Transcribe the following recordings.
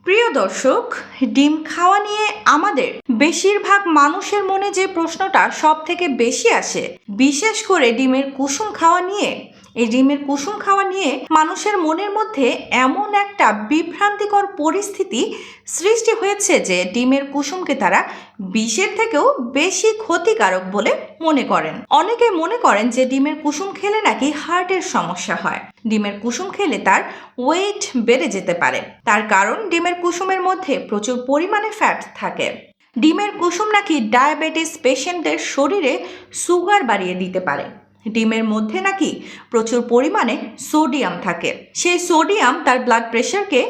প্রিয় দর্শক, ডিম খাওয়া নিয়ে আমাদের বেশিরভাগ মানুষের মনে যে প্রশ্নটা সব থেকে বেশি আসে, বিশেষ করে ডিমের কুসুম খাওয়া নিয়ে, এই ডিমের কুসুম খাওয়া নিয়ে মানুষের মনের মধ্যে এমন একটা বিভ্রান্তিকর পরিস্থিতি সৃষ্টি হয়েছে যে ডিমের কুসুমকে তারা বিষের থেকেও বেশি ক্ষতিকারক বলে মনে করেন। অনেকে মনে করেন যে ডিমের কুসুম খেলে নাকি হার্টের সমস্যা হয়, ডিমের কুসুম খেলে তার ওয়েট বেড়ে যেতে পারে। তার কারণ ডিমের কুসুমের মধ্যে প্রচুর পরিমাণে ফ্যাট থাকে। ডিমের কুসুম নাকি ডায়াবেটিস পেশেন্টদের শরীরে সুগার বাড়িয়ে দিতে পারে। ডিমের মধ্যে নাকি প্রচুর পরিমাণে সোডিয়াম থাকে, সেই সোডিয়াম তার ব্লাড প্রেশারকে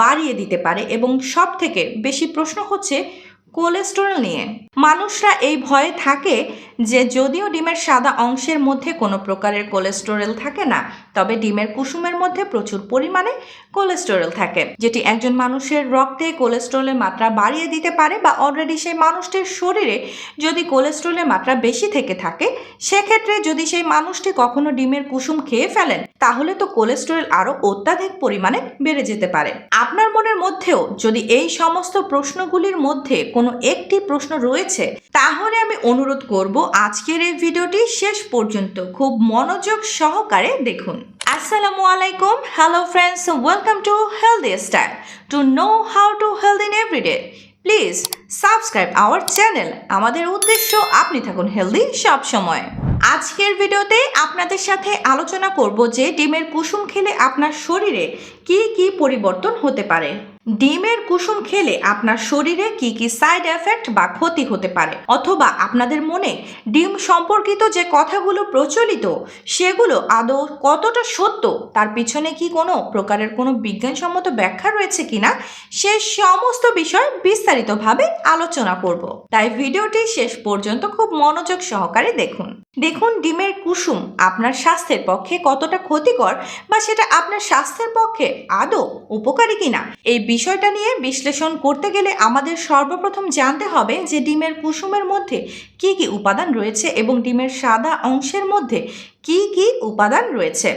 বাড়িয়ে দিতে পারে। এবং সব থেকে বেশি প্রশ্ন হচ্ছে কোলেস্টেরল নিয়ে। মানুষরা এই ভয়ে থাকে যে যদিও ডিমের সাদা অংশের মধ্যে কোনো প্রকারের কোলেস্টেরল থাকে না, তবে ডিমের কুসুমের মধ্যে প্রচুর পরিমাণে কোলেস্টেরল থাকে, যেটি একজন মানুষের রক্তে কোলেস্টেরলের মাত্রা বাড়িয়ে দিতে পারে। বা অলরেডি সেই মানুষটির শরীরে যদি কোলেস্টেরলের মাত্রা বেশি থেকে থাকে, সেক্ষেত্রে যদি সেই মানুষটি কখনো ডিমের কুসুম খেয়ে ফেলেন, তাহলে তো কোলেস্টেরল আরও অত্যাধিক পরিমাণে বেড়ে যেতে পারে। আপনার মনের মধ্যেও যদি এই সমস্ত প্রশ্নগুলির মধ্যে কোনো একটি প্রশ্ন রয়েছে, তাহলে আমি অনুরোধ করব আজকের এই ভিডিওটি শেষ পর্যন্ত খুব মনোযোগ সহকারে দেখুন। আসসালামু আলাইকুম, hello friends, welcome to healthy style. To know how to healthy in everyday, please subscribe our channel. আমাদের উদ্দেশ্য আপনি থাকুন হেলদি সব সময়। আজকের ভিডিওতে আপনাদের সাথে আলোচনা করব যে ডিমের কুসুম খেলে আপনার শরীরে কি কি পরিবর্তন হতে পারে। ডিমের কুসুম খেলে আপনার শরীরে কি কি সাইড এফেক্ট বা ক্ষতি হতে পারে, অথবা আপনাদের মনে ডিম সম্পর্কিত যে কথাগুলো প্রচলিত সেগুলো আদৌ কতটা সত্য, তার পিছনে কি কোনো প্রকারের কোনো বিজ্ঞানসম্মত ব্যাখ্যা রয়েছে কিনা, সে সমস্ত বিষয় বিস্তারিতভাবে আলোচনা করব। তাই ভিডিওটি শেষ পর্যন্ত খুব মনোযোগ সহকারে দেখুন। দেখুন ডিমের কুসুম আপনার স্বাস্থ্যের পক্ষে কতটা ক্ষতিকর, বা সেটা আপনার স্বাস্থ্যের পক্ষে আদৌ উপকারী কিনা, এই বিষয়টা নিয়ে বিশ্লেষণ করতে গেলে আমাদের সর্বপ্রথম জানতে হবে যে ডিমের কুসুমের মধ্যে কি কি উপাদান রয়েছে এবং ডিমের সাদা অংশের মধ্যে কি কি উপাদান রয়েছে।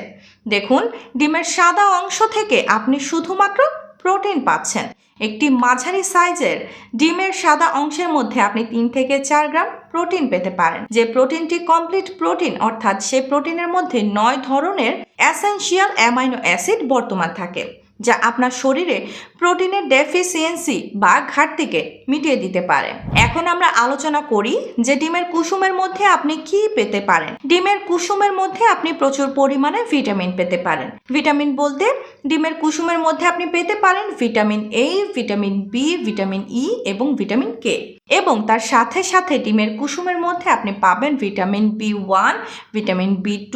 দেখুন, ডিমের সাদা অংশ থেকে আপনি শুধুমাত্র প্রোটিন পাচ্ছেন। একটি মাঝারি সাইজের ডিমের সাদা অংশের মধ্যে আপনি 3 থেকে 4 গ্রাম প্রোটিন পেতে পারেন, যে প্রোটিনটি কমপ্লিট প্রোটিন, অর্থাৎ সেই প্রোটিনের মধ্যে 9 ধরনের এসেনশিয়াল অ্যামাইনো অ্যাসিড বর্তমান থাকে, যা আপনার শরীরে প্রোটিনের ডেফিসিয়েন্সি বা ঘাটতিকে মিটিয়ে দিতে পারে। এখন আমরা আলোচনা করি যে ডিমের কুসুমের মধ্যে আপনি কি পেতে পারেন। ডিমের কুসুমের মধ্যে আপনি প্রচুর পরিমাণে ভিটামিন পেতে পারেন। ভিটামিন বলতে ডিমের কুসুমের মধ্যে আপনি পেতে পারেন vitamin A, vitamin B, vitamin E এবং ভিটামিন কে। এবং তার সাথে সাথে ডিমের কুসুমের মধ্যে আপনি পাবেন vitamin B one, vitamin B2,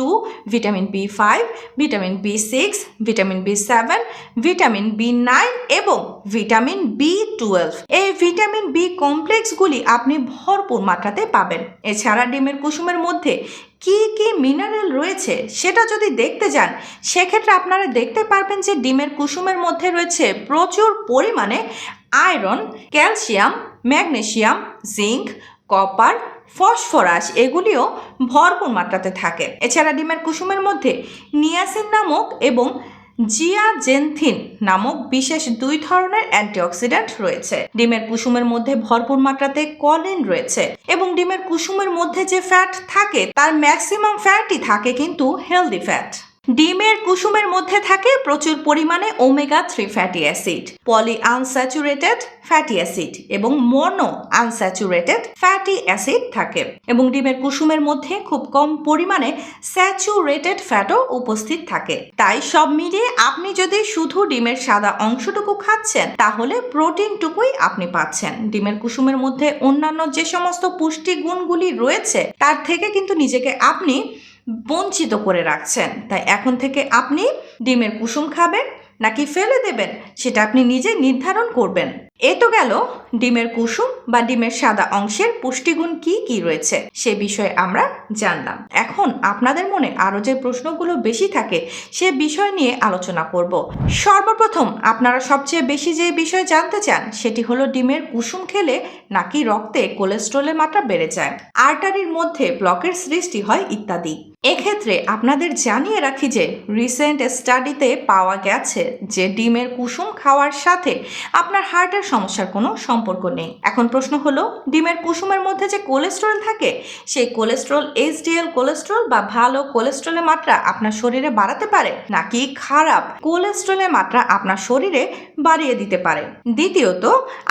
vitamin বি5, vitamin বি6, vitamin বি7, vitamin বি9 এবং ভিটামিন বি12। এই ভিটামিন বি কমপ্লেক্সগুলি আপনি ভরপুর মাত্রাতে পাবেন। এছাড়া ডিমের কুসুমের মধ্যে কি কি মিনারেল রয়েছে সেটা যদি দেখতে যান, সেক্ষেত্রে আপনারা দেখতে পারবেন যে ডিমের কুসুমের মধ্যে রয়েছে প্রচুর পরিমাণে iron, calcium, magnesium, zinc, copper, phosphorus, এগুলিও ভরপুর মাত্রাতে থাকে। এছাড়া ডিমের কুসুমের মধ্যে নিয়াসিন নামক এবং জিয়াজেনথিন নামক বিশেষ 2 ধরনের অ্যান্টিঅক্সিডেন্ট রয়েছে। ডিমের কুসুমের মধ্যে ভরপুর মাত্রাতে কলিন রয়েছে। এবং ডিমের কুসুমের মধ্যে যে ফ্যাট থাকে তার ম্যাক্সিমাম ফ্যাটই থাকে কিন্তু হেলদি ফ্যাট। ডিমের কুসুমের মধ্যে থাকে প্রচুর পরিমাণে omega 3 fatty acid, poly unsaturated fatty acid এবং মনো আনস্যাচুরেটেড ফ্যাটি অ্যাসিড থাকে। এবং ডিমের কুসুমের মধ্যে খুব কম পরিমাণে স্যাচুরেটেড ফ্যাটও উপস্থিত থাকে। তাই সব মিলিয়ে আপনি যদি শুধু ডিমের সাদা অংশটুকু খাচ্ছেন, তাহলে প্রোটিনটুকুই আপনি পাচ্ছেন। ডিমের কুসুমের মধ্যে অন্যান্য যে সমস্ত পুষ্টি গুণগুলি রয়েছে তার থেকে কিন্তু নিজেকে আপনি বঞ্চিত করে রাখছেন। তাই এখন থেকে আপনি ডিমের কুসুম খাবেন নাকি ফেলে দেবেন, সেটা আপনি নিজে নির্ধারণ করবেন। এ তো গেল ডিমের কুসুম বা ডিমের সাদা অংশের পুষ্টিগুণ কি কি রয়েছে সে বিষয়ে আমরা জানলাম। এখন আপনাদের মনে আরো যে প্রশ্নগুলো বেশি থাকে সে বিষয় নিয়ে আলোচনা করব। সর্বপ্রথম আপনারা সবচেয়ে বেশি যে বিষয় জানতে চান সেটি হলো ডিমের কুসুম খেলে নাকি রক্তে কোলেস্ট্রলের মাত্রা বেড়ে যায়, আর্টারির মধ্যে ব্লকের সৃষ্টি হয় ইত্যাদি। এক্ষেত্রে আপনাদের জানিয়ে রাখি যে রিসেন্ট স্টাডিতে পাওয়া গেছে যে ডিমের কুসুম খাওয়ার সাথে আপনার হার্টের সমস্যার কোনো সম্পর্ক নেই। এখন প্রশ্ন হলো, ডিমের কুসুমের মধ্যে যে কোলেস্টেরল থাকে সেই কোলেস্টেরল এইচডিএল কোলেস্টেরল বা ভালো কোলেস্টেরলের মাত্রা আপনার শরীরে বাড়াতে পারে নাকি খারাপ কোলেস্টেরলের মাত্রা আপনার শরীরে বাড়িয়ে দিতে পারে। দ্বিতীয়ত,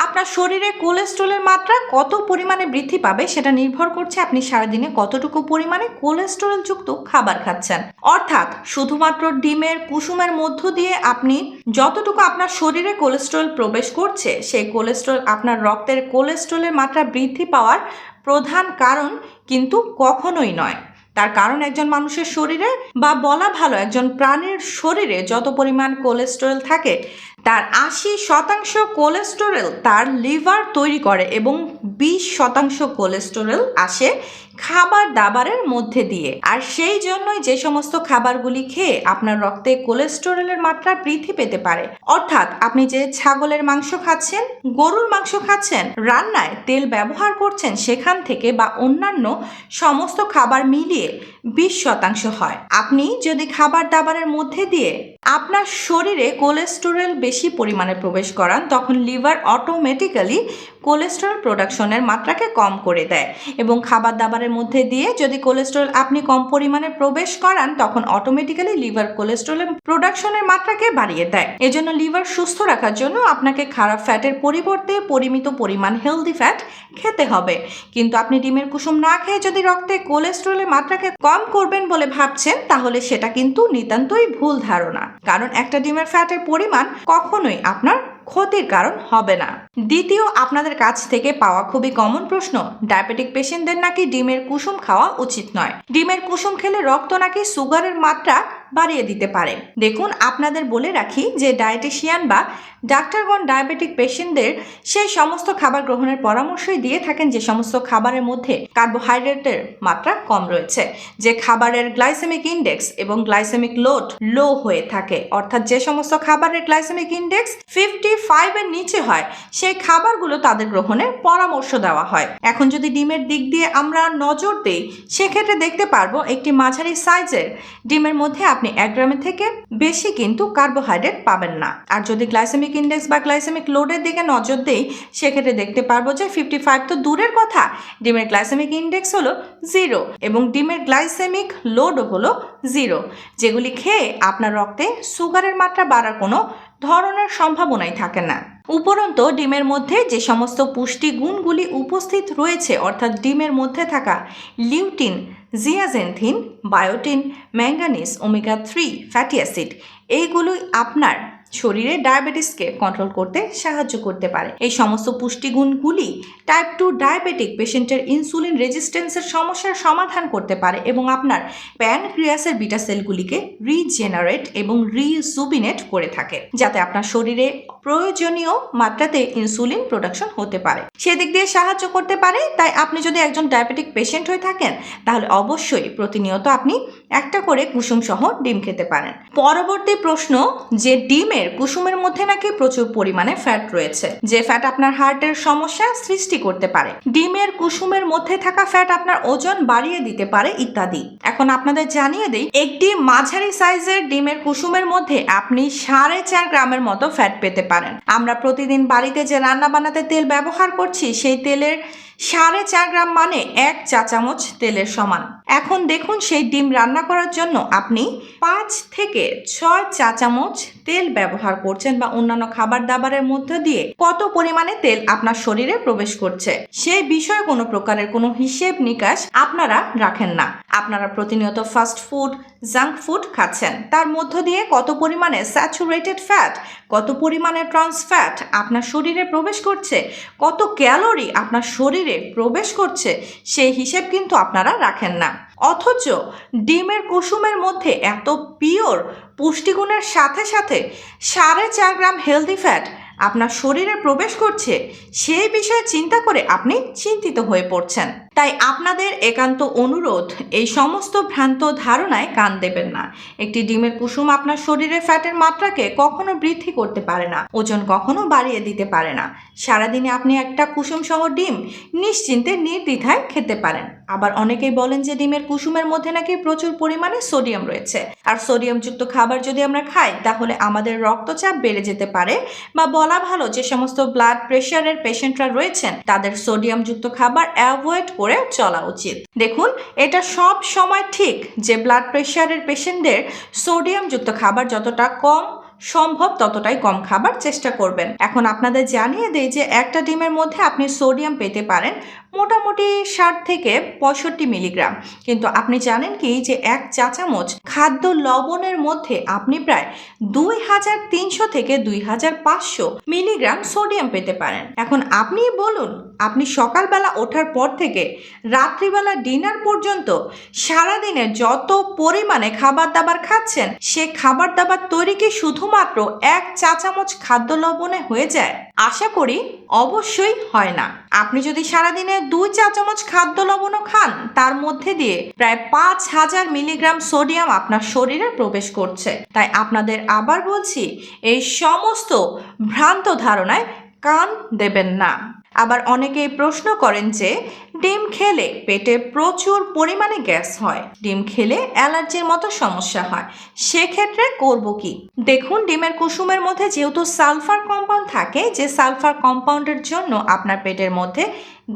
আপনার শরীরে কোলেস্টেরলের মাত্রা কত পরিমাণে বৃদ্ধি পাবে সেটা নির্ভর করছে আপনি সারাদিনে কতটুকু পরিমাণে কোলেস্টেরল যুক্ত খাবার খাচ্ছেন। অর্থাৎ শুধুমাত্র ডিমের কুসুমের মধ্য দিয়ে আপনি যতটুকু আপনার শরীরে কোলেস্টেরল প্রবেশ করছে সেই কোলেস্টেরল আপনার রক্তের কোলেস্টেরলের মাত্রা বৃদ্ধি পাওয়ার প্রধান কারণ কিন্তু কখনোই নয়। তার কারণ একজন মানুষের শরীরে বা বলা ভালো একজন প্রাণীর শরীরে যত পরিমাণ কোলেস্টেরল থাকে তার 80% কোলেস্টেরল তার লিভার তৈরি করে এবং 20% কোলেস্টেরল আসে খাবার দাবারের মধ্যে দিয়ে। আর সেই জন্যই যে সমস্ত খাবারগুলি খেয়ে আপনার রক্তে কোলেস্টেরলের মাত্রা বৃদ্ধি পেতে পারে। অর্থাৎ আপনি যে ছাগলের মাংস খাচ্ছেন, গরুর মাংস খাচ্ছেন, রান্নায় তেল ব্যবহার করছেন সেখান থেকে বা অন্যান্য সমস্ত খাবার মিলিয়ে 20% হয়। আপনি যদি খাবার দাবারের মধ্যে দিয়ে আপনার শরীরে কোলেস্টেরল বেশি পরিমাণে প্রবেশ করান তখন লিভার অটোমেটিক্যালি কোলেস্টেরল প্রোডাকশনের মাত্রাকে কম করে দেয় এবং খাবার দাবারের মধ্যে দিয়ে যদি কোলেস্টেরল আপনি কম পরিমাণে প্রবেশ করান তখন অটোমেটিক্যালি লিভার কোলেস্টেরলের প্রোডাকশনের মাত্রাকে বাড়িয়ে দেয়। এজন্য লিভার সুস্থ রাখার জন্য আপনাকে খারাপ ফ্যাটের পরিবর্তে পরিমিত পরিমাণ হেলদি ফ্যাট খেতে হবে। কিন্তু আপনি ডিমের কুসুম না খেয়ে যদি রক্তে কোলেস্টেরলের মাত্রাকে কম করবেন বলে ভাবছেন তাহলে সেটা কিন্তু নিতান্তই ভুল ধারণা, কারণ একটা ডিমের ফ্যাটের পরিমাণ কখনোই আপনার ক্ষতির কারণ হবে না। দ্বিতীয়, আপনাদের কাছ থেকে পাওয়া খুবই কমন প্রশ্ন, ডায়াবেটিক পেশেন্টদের নাকি ডিমের কুসুম খাওয়া উচিত নয়। ডিমের কুসুম খেলে রক্ত নাকি সুগারের মাত্রা বাড়িয়ে দিতে পারে। দেখুন, আপনাদের বলে রাখি যে ডায়েটিশিয়ান বা ডাক্তারগণ ডায়াবেটিক পেশেন্টদের সেই সমস্ত খাবার গ্রহণের পরামর্শই দিয়ে থাকেন যে সমস্ত খাবারের মধ্যে কার্বোহাইড্রেটের মাত্রা কম রয়েছে, যে খাবারের গ্লাইসেমিক ইন্ডেক্স এবং গ্লাইসেমিক লোড লো হয়ে থাকে। অর্থাৎ যে সমস্ত খাবারের গ্লাইসেমিক ইন্ডেক্স 55 এর নিচে হয় সেই খাবারগুলো তাদের গ্রহণের পরামর্শ দেওয়া হয়। এখন যদি ডিমের দিক দিয়ে আমরা নজর দিই সেক্ষেত্রে দেখতে পারবো একটি মাঝারি সাইজের ডিমের মধ্যে আপনি 1 গ্রামের থেকে বেশি কিন্তু কার্বোহাইড্রেট পাবেন না। আর যদি গ্লাইসেমিক ইন্ডেক্স বা গ্লাইসেমিক লোডের দিকে নজর দেই সেক্ষেত্রে দেখতে পারবো যে 55 তো দূরের কথা, ডিমের গ্লাইসেমিক ইন্ডেক্স হলো 0 এবং ডিমের গ্লাইসেমিক লোডও হলো 0, যেগুলি খেয়ে আপনার রক্তে সুগারের মাত্রা বাড়ার কোনো ধরনের সম্ভাবনাই থাকে না। উপরন্তু ডিমের মধ্যে যে সমস্ত পুষ্টি গুণগুলি উপস্থিত রয়েছে অর্থাৎ ডিমের মধ্যে থাকা lutein, zeaxanthin, biotin, manganese, omega 3 fatty acid এইগুলোই আপনার শরীরে ডায়াবেটিসকে কন্ট্রোল করতে সাহায্য করতে পারে। এই সমস্ত পুষ্টিগুণগুলি টাইপ 2 ডায়াবেটিক পেশেন্টের ইনসুলিন রেজিস্ট্যান্সের সমস্যার সমাধান করতে পারে এবং আপনার প্যানক্রিয়াসের বিটা সেলগুলিকে রিজেনারেট এবং রিজুবিনেট করে থাকে যাতে আপনার শরীরে প্রয়োজনীয় মাত্রাতে ইনসুলিন প্রোডাকশন হতে পারে, সেদিক দিয়ে সাহায্য করতে পারে। তাই আপনি যদি একজন ডায়াবেটিক পেশেন্ট হয়ে থাকেন তাহলে অবশ্যই প্রতিনিয়ত আপনি একটা করে কুসুম সহ ডিম খেতে পারেন। পরবর্তী প্রশ্ন, যে ডিমের কুসুমের মধ্যে নাকি প্রচুর পরিমাণে ফ্যাট রয়েছে, যে ফ্যাট আপনার হার্টের সমস্যা সৃষ্টি করতে পারে। ডিমের কুসুমের মধ্যে থাকা ফ্যাট আপনার ওজন বাড়িয়ে দিতে পারে ইত্যাদি। এখন আপনাদের জানিয়ে দেই, একটি মাঝারি সাইজের ডিমের কুসুমের মধ্যে আপনি 4.5 গ্রামের মতো ফ্যাট পেতে পারেন। আমরা প্রতিদিন বাড়িতে যে রান্না বানাতে তেল ব্যবহার করছি সেই তেলের 4.5 গ্রাম মানে 1 চা চামচ তেলের সমান। এখন দেখুন, সেই ডিম রান্না করার জন্য আপনি 5 থেকে 6 চা চামচ তেল ব্যবহার করছেন বা অন্যান্য খাবার দাবারের মধ্যে দিয়ে কত পরিমাণে তেল আপনার শরীরে প্রবেশ করছে সেই বিষয়ে কোনো প্রকারের কোনো হিসেব নিকাশ আপনারা রাখেন না। আপনারা প্রতিনিয়ত ফাস্ট ফুড, জাঙ্ক ফুড খাচ্ছেন, তার মধ্য দিয়ে কত পরিমাণে স্যাচুরেটেড ফ্যাট, কত পরিমাণে ট্রান্স ফ্যাট আপনার শরীরে প্রবেশ করছে, কত ক্যালোরি আপনার শরীরে প্রবেশ করছে সেই হিসেব কিন্তু আপনারা রাখেন না। অথচ ডিমের কুসুমের মধ্যে এত পিওর পুষ্টিগুণের সাথে সাথে 4.5 গ্রাম হেলদি ফ্যাট আপনার শরীরে প্রবেশ করছে সেই বিষয়ে চিন্তা করে আপনি চিন্তিত হয়ে পড়ছেন। তাই আপনাদের একান্ত অনুরোধ, এই সমস্ত ভ্রান্ত ধারণায় কান দেবেন না। একটি ডিমের কুসুম আপনার শরীরে ফ্যাটের মাত্রাকে কখনো বৃদ্ধি করতে পারে না, ওজন কখনো বাড়িয়ে দিতে পারে না। সারাদিনে আপনি একটা কুসুম সহ ডিম নিশ্চিন্তে নির্দ্বিধায় খেতে পারেন। আবার অনেকেই বলেন যে ডিমের কুসুমের মধ্যে নাকি প্রচুর পরিমাণে সোডিয়াম রয়েছে, আর সোডিয়ামযুক্ত খাবার যদি আমরা খাই তাহলে আমাদের রক্তচাপ বেড়ে যেতে পারে, বা বলা ভালো যে সমস্ত ব্লাড প্রেশারের পেশেন্টরা রয়েছেন তাদের সোডিয়ামযুক্ত খাবার অ্যাভয়েড করে চলা উচিত। দেখুন, এটা সব সময় ঠিক যে ব্লাড প্রেশারের পেশেন্টদের সোডিয়ামযুক্ত খাবার যতটা কম সম্ভব ততটাই কম খাবার চেষ্টা করবেন। এখন আপনাদের জানিয়ে দেই যে একটা ডিমের মধ্যে আপনি সোডিয়াম পেতে পারেন মোটামুটি 60 থেকে 65 মিলিগ্রাম, কিন্তু আপনি জানেন কি যে 1 চা চামচ খাদ্য লবণের মধ্যে আপনি প্রায় 2300 থেকে 2500 মিলিগ্রাম সোডিয়াম পেতে পারেন। এখন আপনি বলুন, আপনি সকালবেলা ওঠার পর থেকে রাত্রিবেলা ডিনার পর্যন্ত সারাদিনের যত পরিমাণে খাবার দাবার খাচ্ছেন, সে খাবার দাবার তৈরি কি শুধুমাত্র 1 চা চামচ খাদ্য লবণে হয়ে যায়? আশা করি অবশ্যই হয় না। আপনি যদি সারাদিনে 2 চা চামচ খাদ্য লবণও খান, তার মধ্যে দিয়ে প্রায় 5000 মিলিগ্রাম সোডিয়াম আপনার শরীরে প্রবেশ করছে। তাই আপনাদের আবার বলছি, এই সমস্ত ভ্রান্ত ধারণায় কান দেবেন না। আবার অনেকেই প্রশ্ন করেন যে ডিম খেলে পেটে প্রচুর পরিমাণে গ্যাস হয়, ডিম খেলে অ্যালার্জির মতো সমস্যা হয়, সেক্ষেত্রে করব কি? দেখুন, ডিমের কুসুমের মধ্যে যেহেতু সালফার কম্পাউন্ড থাকে, যে সালফার কম্পাউন্ডের জন্য আপনার পেটের মধ্যে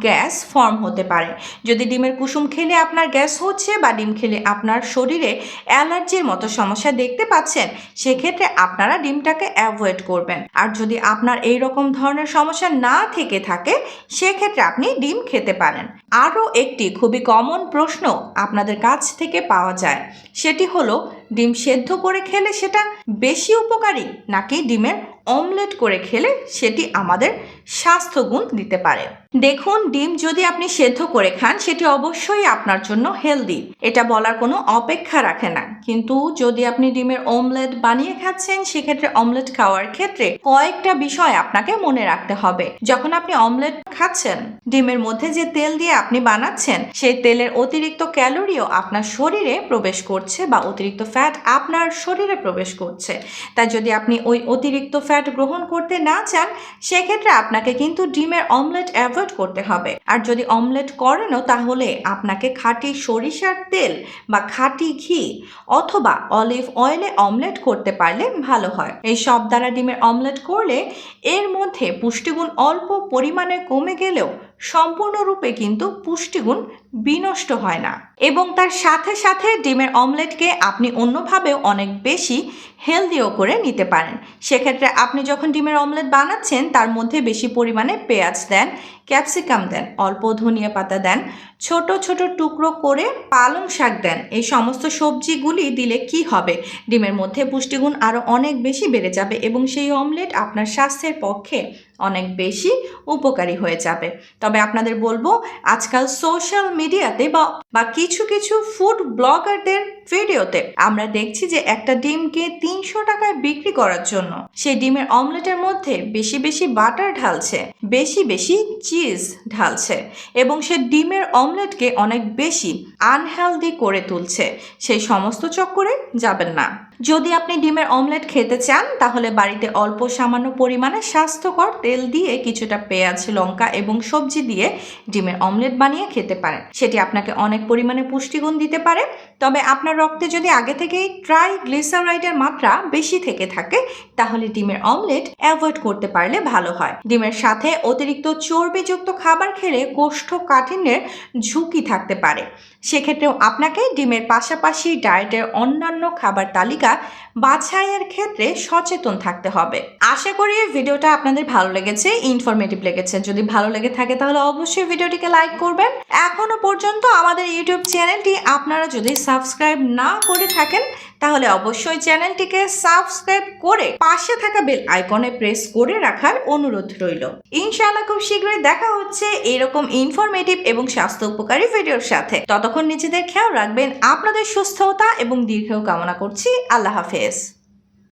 গ্যাস ফর্ম হতে পারে। যদি ডিমের কুসুম খেলে আপনার গ্যাস হচ্ছে বা ডিম খেলে আপনার শরীরে অ্যালার্জির মতো সমস্যা দেখতে পাচ্ছেন, সেক্ষেত্রে আপনারা ডিমটাকে অ্যাভয়েড করবেন। আর যদি আপনার এই রকম ধরনের সমস্যা না থেকে থাকে, সেক্ষেত্রে আপনি ডিম খেতে পারেন। আরও একটি খুবই কমন প্রশ্ন আপনাদের কাছ থেকে পাওয়া যায়, সেটি হলো ডিম সেদ্ধ করে খেলে সেটা বেশি উপকারী, নাকি ডিমের অমলেট করে খেলে সেটি আমাদের স্বাস্থ্যগুণ দিতে পারে? দেখুন, ডিম যদি আপনি সেদ্ধ করে খান সেটি অবশ্যই আপনার জন্য হেলদি, এটা বলার কোনো অপেক্ষা রাখে না। কিন্তু যদি আপনি ডিমের অমলেট বানিয়ে খাচ্ছেন, সেক্ষেত্রে অমলেট খাওয়ার ক্ষেত্রে কয়েকটা বিষয় আপনাকে মনে রাখতে হবে। যখন আপনি অমলেট খাচ্ছেন, ডিমের মধ্যে যে তেল দিয়ে আপনি বানাচ্ছেন, সেই তেলের অতিরিক্ত ক্যালোরিও আপনার শরীরে প্রবেশ করছে বা অতিরিক্ত ফ্যাট আপনার শরীরে প্রবেশ করছে। তাই যদি আপনি ওই অতিরিক্ত ফ্যাট গ্রহণ করতে না চান, সেক্ষেত্রে আপনাকে কিন্তু ডিমের অমলেট অ্যাভয়েড করতে হবে। আর যদি অমলেট করেনও, তাহলে আপনাকে খাঁটি সরিষার তেল বা খাঁটি ঘি অথবা অলিভ অয়েলে অমলেট করতে পারলে ভালো হয়। এই সব দ্বারা ডিমের অমলেট করলে এর মধ্যে পুষ্টিগুণ অল্প পরিমাণে কমে গেলেও সম্পূর্ণরূপে কিন্তু পুষ্টিগুণ বিনষ্ট হয় না, এবং তার সাথে সাথে ডিমের অমলেটকে আপনি অন্যভাবেও অনেক বেশি হেলদিও করে নিতে পারেন। সেক্ষেত্রে আপনি যখন ডিমের অমলেট বানাচ্ছেন, তার মধ্যে বেশি পরিমাণে পেঁয়াজ দেন, ক্যাপসিকাম দেন, অল্প ধনিয়া পাতা দেন, ছোট ছোট টুকরো করে পালং শাক দেন। এই সমস্ত সবজিগুলি দিলে কি হবে, ডিমের মধ্যে পুষ্টিগুণ আরও অনেক বেশি বেড়ে যাবে, এবং সেই অমলেট আপনার স্বাস্থ্যের পক্ষে অনেক বেশি উপকারী হয়ে যাবে। তবে আপনাদের বলবো, আজকাল সোশ্যাল মিডিয়াতে বা কিছু কিছু ফুড ব্লগারদের ভিডিওতে আমরা দেখছি যে একটা ডিমকে 300 টাকায় বিক্রি করার জন্য সেই ডিমের অমলেটের মধ্যে বেশি বেশি বাটার ঢালছে, বেশি বেশি চিজ ঢালছে, এবং সে ডিমের অমলেটকে অনেক বেশি আনহেলদি করে তুলছে। সেই সমস্ত চক্করে যাবেন না। যদি আপনি ডিমের অমলেট খেতে চান, তাহলে বাড়িতে অল্প সামান্য পরিমাণে স্বাস্থ্যকর তেল দিয়ে কিছুটা পেঁয়াজ, লঙ্কা এবং সবজি দিয়ে ডিমের অমলেট বানিয়ে খেতে পারেন। সেটি আপনাকে অনেক পরিমাণে পুষ্টিগুণ দিতে পারে। তবে আপনার রক্তে যদি আগে থেকেই ট্রাইগ্লিসারাইডের মাত্রা বেশি থেকে থাকে, তাহলে ডিমের অমলেট অ্যাভয়েড করতে পারলে ভালো হয়। ডিমের সাথে অতিরিক্ত চর্বিযুক্ত খাবার খেলে কোষ্ঠকাঠিন্যের ঝুঁকি থাকতে পারে। সেক্ষেত্রেও আপনাকে ডিমের পাশাপাশি ডায়েটের অন্যান্য খাবার তালিকা বাছাইয়ের ক্ষেত্রে সচেতন থাকতে হবে। আশা করি ভিডিওটা আপনাদের ভালো লেগেছে, ইনফরমেটিভ লেগেছে। যদি ভালো লেগে থাকে তাহলে অবশ্যই ভিডিওটিকে লাইক করবেন। এখনো পর্যন্ত আমাদের ইউটিউব চ্যানেলটি আপনারা যদি সাবস্ক্রাইব না করে থাকেন, তাহলে অবশ্যই চ্যানেলটিকে সাবস্ক্রাইব করে পাশে থাকা বেল আইকনে প্রেস করে রাখার অনুরোধ রইল। ইনশাআল্লাহ খুব শীঘ্রই দেখা হচ্ছে এরকম ইনফরমেটিভ এবং স্বাস্থ্য উপকারী ভিডিওর সাথে। ততক্ষণ নিজেদের খেয়াল রাখবেন। আপনাদের সুস্থতা এবং দীর্ঘায়ু কামনা করছি। আল্লাহ হাফেজ।